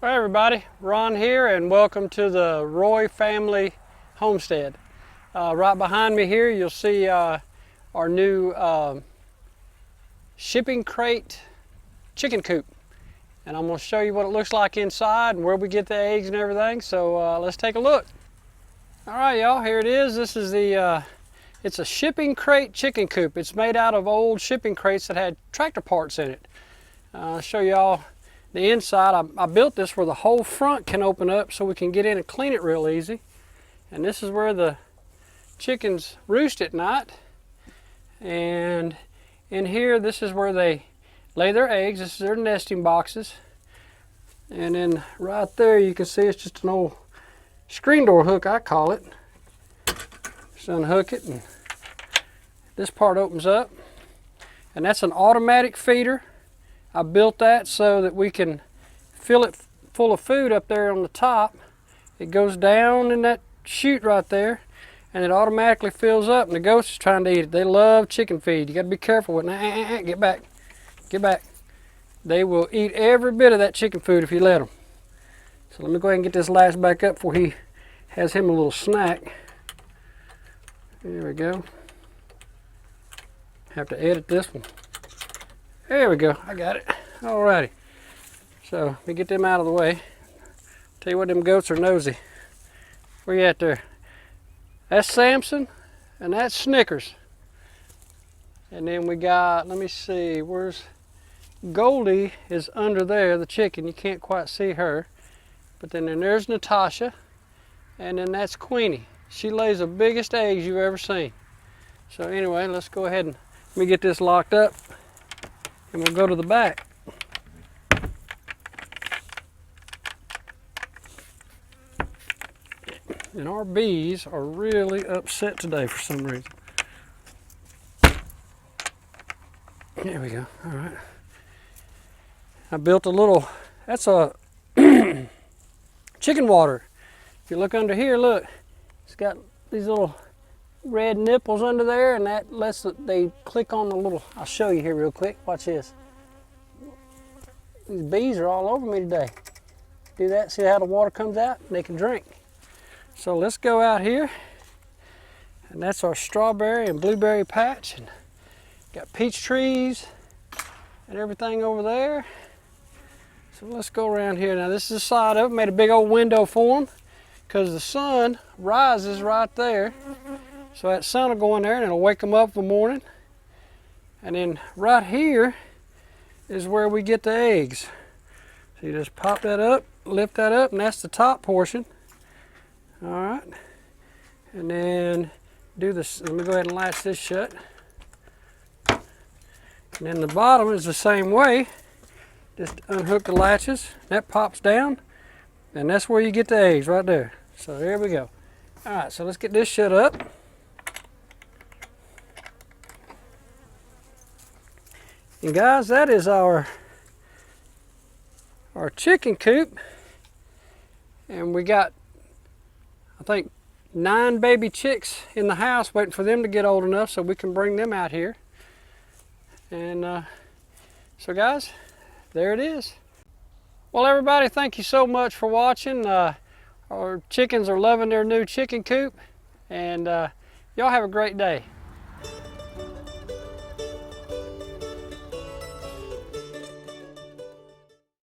Hi everybody, Ron here and welcome to the Roy family homestead. Right behind me here you'll see our new shipping crate chicken coop, and I'm going to show you what it looks like inside and where we get the eggs and everything. So let's take a look. Alright y'all, here it is. This is it's a shipping crate chicken coop. It's made out of old shipping crates that had tractor parts in it. I'll show y'all the inside. I built this where the whole front can open up so we can get in and clean it real easy. And this is where the chickens roost at night. And in here, this is where they lay their eggs. This is their nesting boxes. And then right there you can see it's just an old screen door hook, I call it. Just unhook it and this part opens up. And that's an automatic feeder. I built that so that we can fill it full of food up there on the top. It goes down in that chute right there and it automatically fills up, and the ghost is trying to eat it. They love chicken feed. You got to be careful with it. Get back. Get back. They will eat every bit of that chicken food if you let them. So let me go ahead and get this latch back up before he has him a little snack. There we go. Have to edit this one. There we go, I got it. Alrighty. So let me get them out of the way. Tell you what, them goats are nosy. Where you at there? That's Samson and that's Snickers. And then we got, let me see, where's Goldie is under there, the chicken. You can't quite see her. But then there's Natasha. And then that's Queenie. She lays the biggest eggs you've ever seen. So anyway, let's go ahead and let me get this locked up. And we'll go to the back. And our bees are really upset today for some reason. There we go. All right. I built a little, that's a chicken water. If you look under here, look, it's got these little red nipples under there, and that lets they click on the little, I'll show you here real quick. Watch this. These bees are all over me today. Do that, see how the water comes out? They can drink. So let's go out here, and that's our strawberry and blueberry patch, and got peach trees and everything over there. So let's go around here. Now this is the side of it. Made a big old window for them because the sun rises right there. So that sun will go in there and it'll wake them up in the morning. And then right here is where we get the eggs. So you just pop that up, lift that up, and that's the top portion. All right. And then do this, let me go ahead and latch this shut. And then the bottom is the same way. Just unhook the latches, that pops down, and that's where you get the eggs right there. So there we go. All right, so let's get this shut up. And guys, that is our chicken coop. And we got, I think, 9 baby chicks in the house waiting for them to get old enough so we can bring them out here. And so guys, there it is. Well everybody, thank you so much for watching. Our chickens are loving their new chicken coop. And y'all have a great day.